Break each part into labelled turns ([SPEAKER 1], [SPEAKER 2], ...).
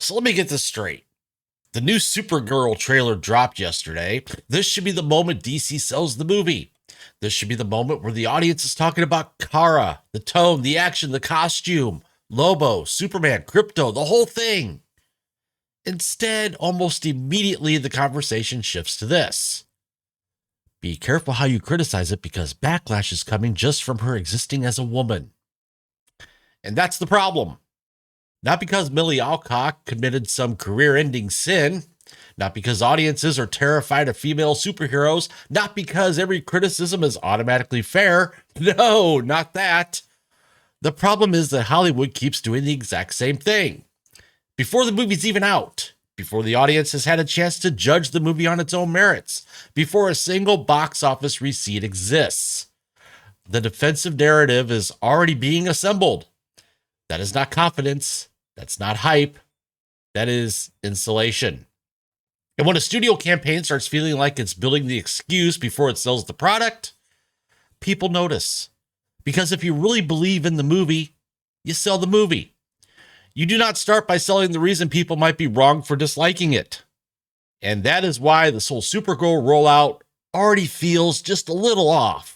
[SPEAKER 1] So let me get this straight. The new Supergirl trailer dropped yesterday. This should be the moment DC sells the movie. This should be the moment where the audience is talking about Kara, the tone, the action, the costume, Lobo, Superman, Crypto, the whole thing. Instead, almost immediately, the conversation shifts to this. Be careful how you criticize it because backlash is coming just from her existing as a woman. And that's the problem. Not because Milly Alcock committed some career-ending sin, not because audiences are terrified of female superheroes, not because every criticism is automatically fair. No, not that. The problem is that Hollywood keeps doing the exact same thing. Before the movie's even out, before the audience has had a chance to judge the movie on its own merits, before a single box office receipt exists, the defensive narrative is already being assembled. That is not confidence. That's not hype. That is insulation. And when a studio campaign starts feeling like it's building the excuse before it sells the product, people notice. Because if you really believe in the movie, you sell the movie. You do not start by selling the reason people might be wrong for disliking it. And that is why this whole Supergirl rollout already feels just a little off.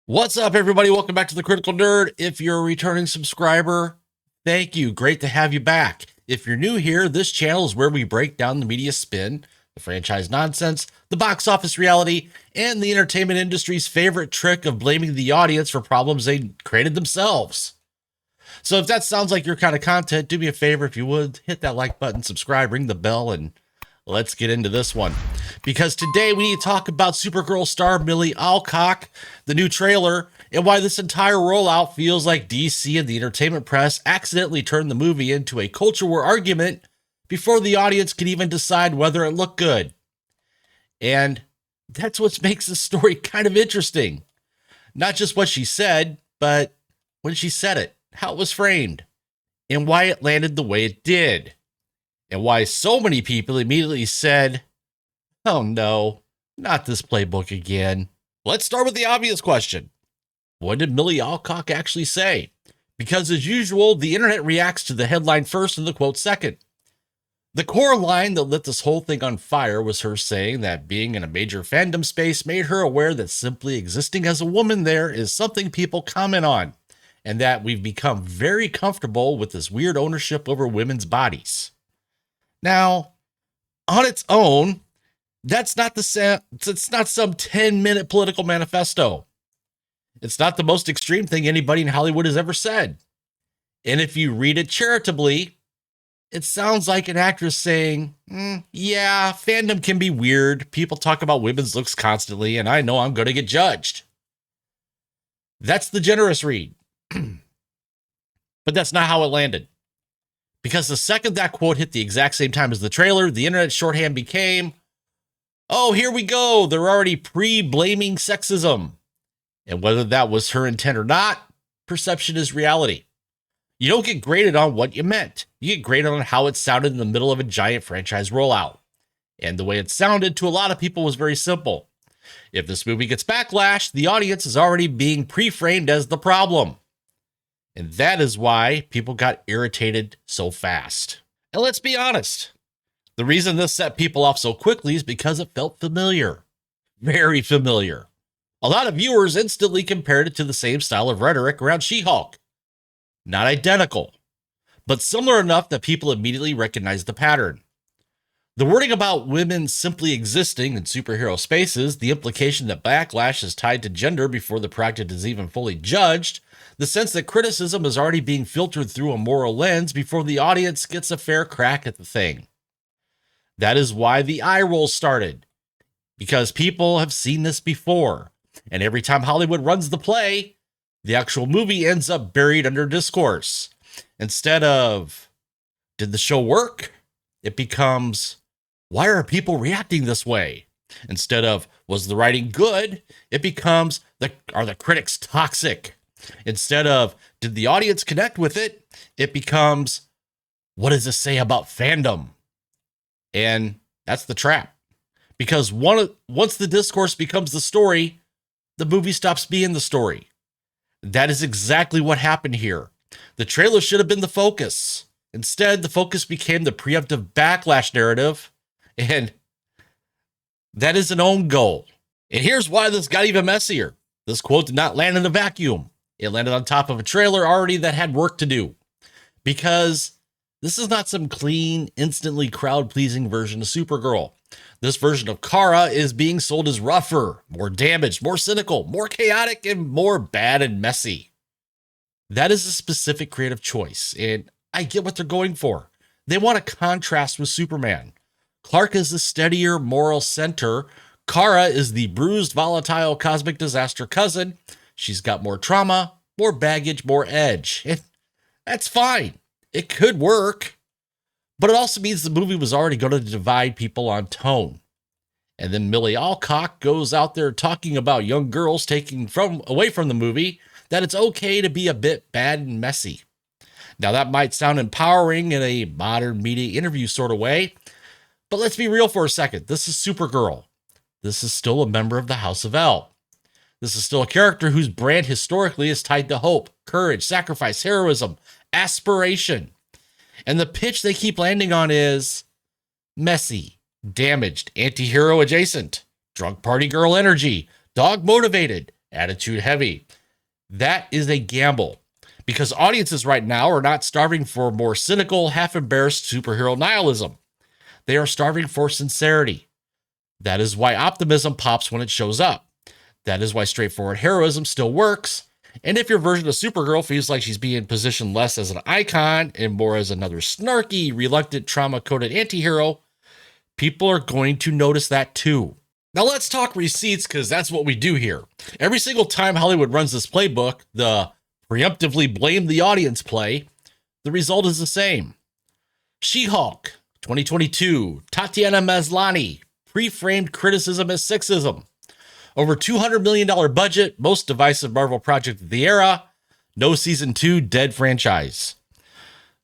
[SPEAKER 1] What's up, everybody? Welcome back to The Critical Nerd. If you're a returning subscriber, thank you. Great to have you back. If you're new here, this channel is where we break down the media spin, the franchise nonsense, the box office reality, and the entertainment industry's favorite trick of blaming the audience for problems they created themselves. So if that sounds like your kind of content, do me a favor, if you would, hit that like button, subscribe, ring the bell, and let's get into this one. Because today we need to talk about Supergirl star Milly Alcock, the new trailer, and why this entire rollout feels like DC and the entertainment press accidentally turned the movie into a culture war argument before the audience could even decide whether it looked good. And that's what makes this story kind of interesting. Not just what she said, but when she said it, how it was framed, and why it landed the way it did. And why so many people immediately said, oh no, not this playbook again. Let's start with the obvious question. What did Milly Alcock actually say? Because as usual, the internet reacts to the headline first and the quote second. The core line that lit this whole thing on fire was her saying that being in a major fandom space made her aware that simply existing as a woman there is something people comment on, and that we've become very comfortable with this weird ownership over women's bodies. Now, on its own, it's not some 10-minute political manifesto. It's not the most extreme thing anybody in Hollywood has ever said. And if you read it charitably, it sounds like an actress saying, yeah, fandom can be weird. People talk about women's looks constantly, and I know I'm going to get judged. That's the generous read. But that's not how it landed. Because the second that quote hit the exact same time as the trailer, the internet shorthand became, oh, here we go. They're already pre-blaming sexism. And whether that was her intent or not, perception is reality. You don't get graded on what you meant. You get graded on how it sounded in the middle of a giant franchise rollout. And the way it sounded to a lot of people was very simple. If this movie gets backlash, the audience is already being pre-framed as the problem. And that is why people got irritated so fast. And let's be honest, the reason this set people off so quickly is because it felt familiar. Very familiar. A lot of viewers instantly compared it to the same style of rhetoric around She-Hulk. Not identical, but similar enough that people immediately recognized the pattern. The wording about women simply existing in superhero spaces, the implication that backlash is tied to gender before the practice is even fully judged, the sense that criticism is already being filtered through a moral lens before the audience gets a fair crack at the thing. That is why the eye roll started. Because people have seen this before. And every time Hollywood runs the play, the actual movie ends up buried under discourse. Instead of, did the show work? It becomes, why are people reacting this way? Instead of, was the writing good? It becomes, are the critics toxic? Instead of, did the audience connect with it? It becomes, what does this say about fandom? And that's the trap. Because once the discourse becomes the story, the movie stops being the story. That is exactly what happened here. The trailer should have been the focus. Instead, the focus became the preemptive backlash narrative, and that is an own goal. And here's why this got even messier. This quote did not land in a vacuum. It landed on top of a trailer already that had work to do. Because this is not some clean, instantly crowd-pleasing version of Supergirl. This version of Kara is being sold as rougher, more damaged, more cynical, more chaotic, and more bad and messy. That is a specific creative choice, and I get what they're going for. They want a contrast with Superman. Clark is the steadier moral center. Kara is the bruised, volatile, cosmic disaster cousin. She's got more trauma, more baggage, more edge. And that's fine. It could work. But it also means the movie was already going to divide people on tone. And then Milly Alcock goes out there talking about young girls taking away from the movie that it's okay to be a bit bad and messy. Now that might sound empowering in a modern media interview sort of way, but let's be real for a second. This is Supergirl. This is still a member of the House of L. This is still a character whose brand historically is tied to hope, courage, sacrifice, heroism, aspiration. And the pitch they keep landing on is messy, damaged, anti-hero adjacent, drunk party girl energy, dog motivated, attitude heavy. That is a gamble because audiences right now are not starving for more cynical, half-embarrassed superhero nihilism. They are starving for sincerity. That is why optimism pops when it shows up. That is why straightforward heroism still works. And if your version of Supergirl feels like she's being positioned less as an icon and more as another snarky, reluctant, trauma-coded antihero, people are going to notice that too. Now let's talk receipts because that's what we do here. Every single time Hollywood runs this playbook, the preemptively blame the audience play, the result is the same. She-Hulk, 2022, Tatiana Maslany, pre-framed criticism as sexism. Over $200 million budget, most divisive Marvel project of the era, no season 2, dead franchise.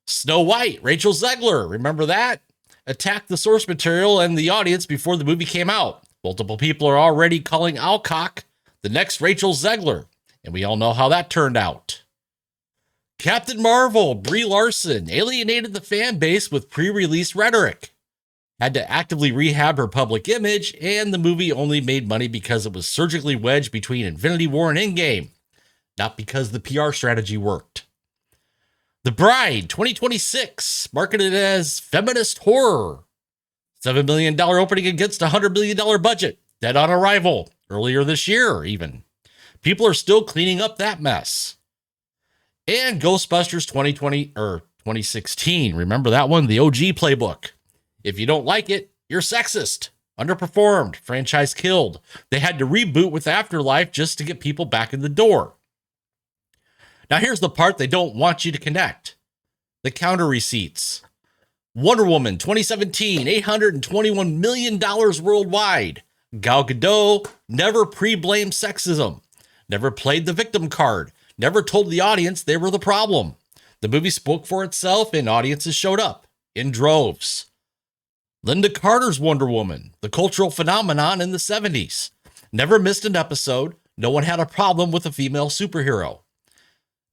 [SPEAKER 1] Snow White, Rachel Zegler, remember that? Attacked the source material and the audience before the movie came out. Multiple people are already calling Alcock the next Rachel Zegler, and we all know how that turned out. Captain Marvel, Brie Larson, alienated the fan base with pre-release rhetoric. Had to actively rehab her public image, and the movie only made money because it was surgically wedged between Infinity War and Endgame, not because the PR strategy worked. The Bride, 2026, marketed as feminist horror. $7 million opening against a $100 million budget, dead on arrival, earlier this year even. People are still cleaning up that mess. And Ghostbusters 2016, remember that one? The OG playbook. If you don't like it, you're sexist. Underperformed. Franchise killed. They had to reboot with Afterlife just to get people back in the door. Now here's the part they don't want you to connect. The counter receipts. Wonder Woman 2017, $821 million worldwide. Gal Gadot never pre-blamed sexism. Never played the victim card. Never told the audience they were the problem. The movie spoke for itself and audiences showed up in droves. Linda Carter's Wonder Woman, the cultural phenomenon in the 70s. Never missed an episode. No one had a problem with a female superhero.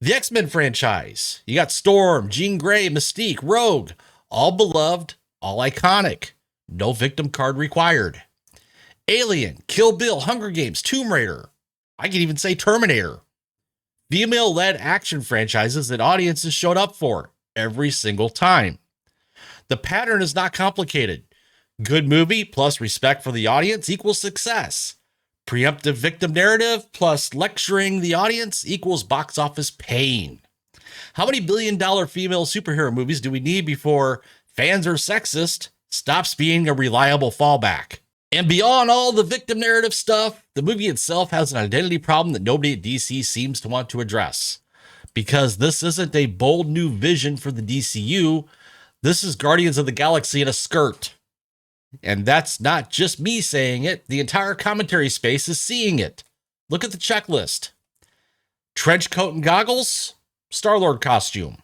[SPEAKER 1] The X-Men franchise. You got Storm, Jean Grey, Mystique, Rogue. All beloved, all iconic. No victim card required. Alien, Kill Bill, Hunger Games, Tomb Raider. I can even say Terminator. Female-led action franchises that audiences showed up for every single time. The pattern is not complicated. Good movie plus respect for the audience equals success. Preemptive victim narrative plus lecturing the audience equals box office pain. How many billion-dollar female superhero movies do we need before fans are sexist stops being a reliable fallback? And beyond all the victim narrative stuff, the movie itself has an identity problem that nobody at DC seems to want to address. Because this isn't a bold new vision for the DCU, this is Guardians of the Galaxy in a skirt. And that's not just me saying it. The entire commentary space is seeing it. Look at the checklist. Trench coat and goggles, Star-Lord costume.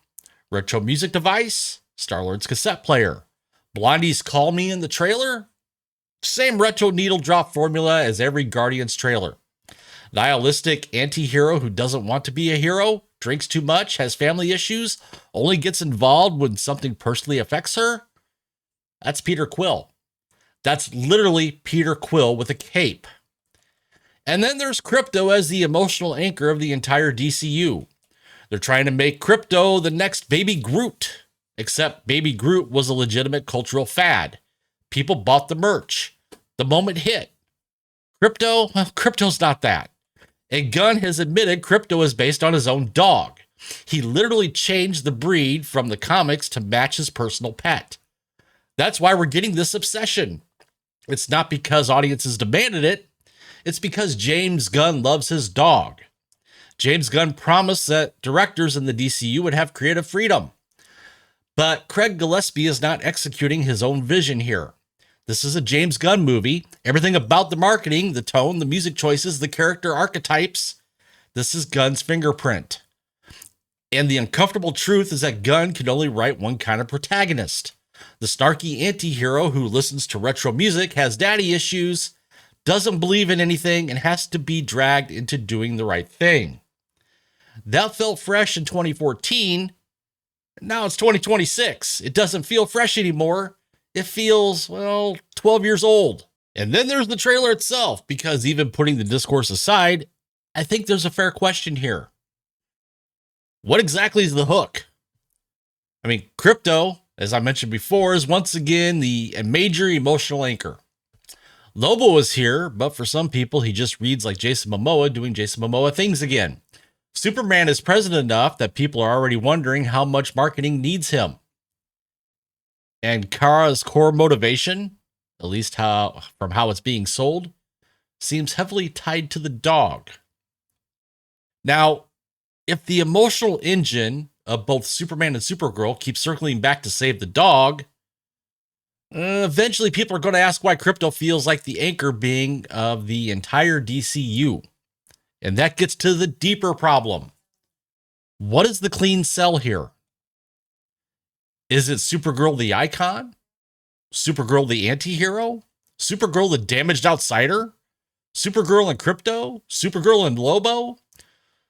[SPEAKER 1] Retro music device, Star-Lord's cassette player. Blondie's Call Me in the trailer, Same retro needle drop formula as every Guardians trailer. Nihilistic anti-hero who doesn't want to be a hero, drinks too much, has family issues, only gets involved when something personally affects her. That's Peter Quill. That's literally Peter Quill with a cape. And then there's Crypto as the emotional anchor of the entire DCU. They're trying to make Crypto the next Baby Groot, except Baby Groot was a legitimate cultural fad. People bought the merch. The moment hit. Crypto, well, Crypto's not that. And Gunn has admitted Crypto is based on his own dog. He literally changed the breed from the comics to match his personal pet. That's why we're getting this obsession. It's not because audiences demanded it. It's because James Gunn loves his dog. James Gunn promised that directors in the DCU would have creative freedom. But Craig Gillespie is not executing his own vision here. This is a James Gunn movie. Everything about the marketing, the tone, the music choices, the character archetypes, this is Gunn's fingerprint. And the uncomfortable truth is that Gunn can only write one kind of protagonist. The snarky anti-hero who listens to retro music, has daddy issues, doesn't believe in anything, and has to be dragged into doing the right thing. That felt fresh in 2014. Now it's 2026. It doesn't feel fresh anymore. It feels, well, 12 years old. And then there's the trailer itself, because even putting the discourse aside, I think there's a fair question here. What exactly is the hook? I mean, Crypto, as I mentioned before, is once again a major emotional anchor. Lobo is here, but for some people, he just reads like Jason Momoa doing Jason Momoa things again. Superman is present enough that people are already wondering how much marketing needs him. And Kara's core motivation, at least from how it's being sold, seems heavily tied to the dog. Now, if the emotional engine of both Superman and Supergirl keeps circling back to save the dog, eventually people are going to ask why Crypto feels like the anchor being of the entire DCU. And that gets to the deeper problem. What is the clean sell here? Is it Supergirl the icon? Supergirl the anti-hero? Supergirl the damaged outsider? Supergirl and Crypto? Supergirl and Lobo?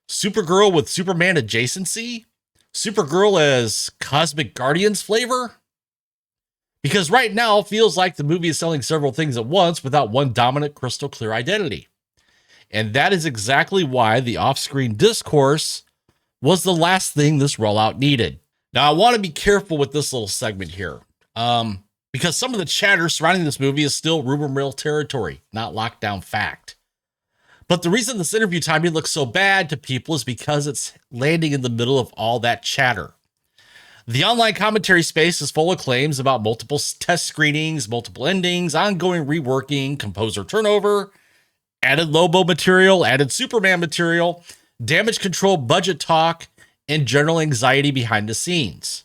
[SPEAKER 1] Supergirl with Superman adjacency? Supergirl as Cosmic Guardians flavor? Because right now it feels like the movie is selling several things at once without one dominant crystal clear identity. And that is exactly why the off-screen discourse was the last thing this rollout needed. Now, I want to be careful with this little segment here, because some of the chatter surrounding this movie is still rumor mill territory, not lockdown fact. But the reason this interview timing looks so bad to people is because it's landing in the middle of all that chatter. The online commentary space is full of claims about multiple test screenings, multiple endings, ongoing reworking, composer turnover, added Lobo material, added Superman material, damage control budget talk, and general anxiety behind the scenes.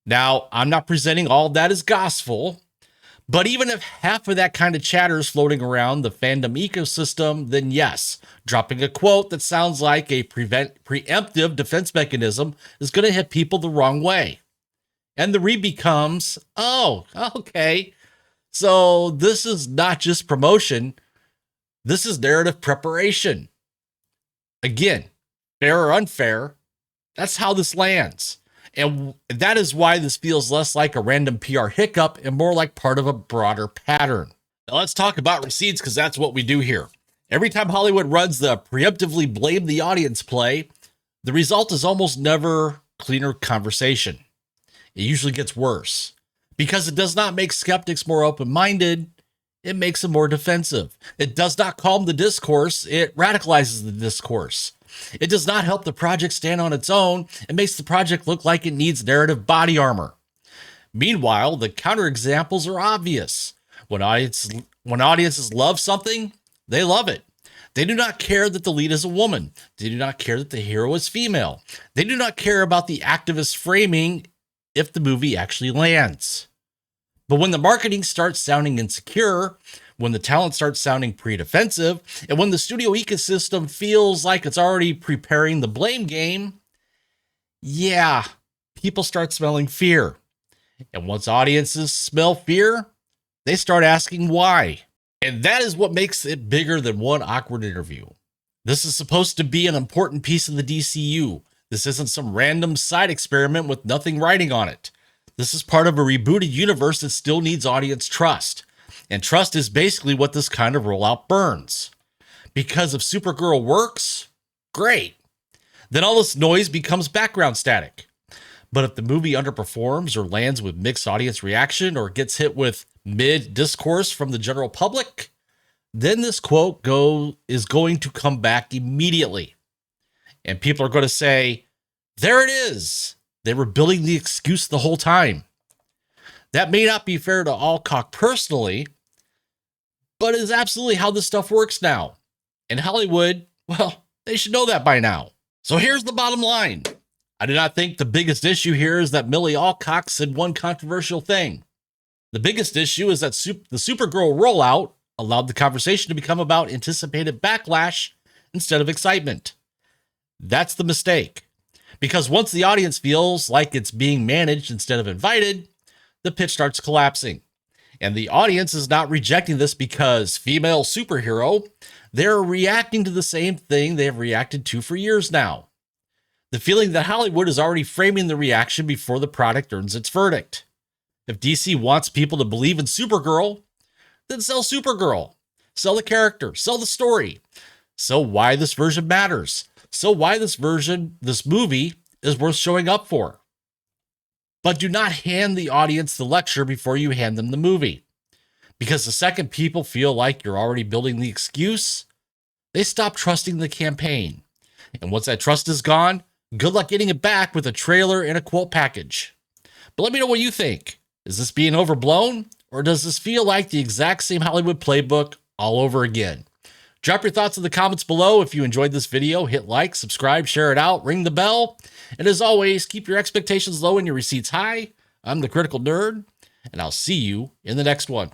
[SPEAKER 1] Now, I'm not presenting all of that as gospel, but even if half of that kind of chatter is floating around the fandom ecosystem, then yes, dropping a quote that sounds like a preemptive defense mechanism is going to hit people the wrong way. And the read becomes, oh, okay, so this is not just promotion, this is narrative preparation. Again, fair or unfair, that's how this lands. And that is why this feels less like a random PR hiccup and more like part of a broader pattern. Now let's talk about receipts, because that's what we do here. Every time Hollywood runs the preemptively blame the audience play, the result is almost never cleaner conversation. It usually gets worse. Because it does not make skeptics more open-minded, it makes them more defensive. It does not calm the discourse, it radicalizes the discourse. It does not help the project stand on its own. It makes the project look like it needs narrative body armor. Meanwhile, the counterexamples are obvious. When audiences love something, they love it. They do not care that the lead is a woman. They do not care that the hero is female. They do not care about the activist framing if the movie actually lands. But when the marketing starts sounding insecure, when the talent starts sounding pre-defensive, and when the studio ecosystem feels like it's already preparing the blame game, yeah, people start smelling fear. And once audiences smell fear, they start asking why. And that is what makes it bigger than one awkward interview. This is supposed to be an important piece of the DCU. This isn't some random side experiment with nothing writing on it. This is part of a rebooted universe that still needs audience trust. And trust is basically what this kind of rollout burns. Because if Supergirl works, great. Then all this noise becomes background static. But if the movie underperforms or lands with mixed audience reaction or gets hit with mid-discourse from the general public, then this quote is going to come back immediately. And people are going to say, there it is. They were building the excuse the whole time. That may not be fair to Alcock personally, but it is absolutely how this stuff works now. And Hollywood, well, they should know that by now. So here's the bottom line. I do not think the biggest issue here is that Milly Alcock said one controversial thing. The biggest issue is that the Supergirl rollout allowed the conversation to become about anticipated backlash instead of excitement. That's the mistake. Because once the audience feels like it's being managed instead of invited, the pitch starts collapsing. And the audience is not rejecting this because female superhero. They're reacting to the same thing they have reacted to for years now. The feeling that Hollywood is already framing the reaction before the product earns its verdict. If DC wants people to believe in Supergirl, then sell Supergirl. Sell the character, sell the story. Sell why this version matters. Sell why this movie is worth showing up for. But do not hand the audience the lecture before you hand them the movie. Because the second people feel like you're already building the excuse, they stop trusting the campaign. And once that trust is gone, good luck getting it back with a trailer and a quote package. But let me know what you think. Is this being overblown? Or does this feel like the exact same Hollywood playbook all over again? Drop your thoughts in the comments below. If you enjoyed this video, hit like, subscribe, share it out, ring the bell. And as always, keep your expectations low and your receipts high. I'm the Critical Nerd, and I'll see you in the next one.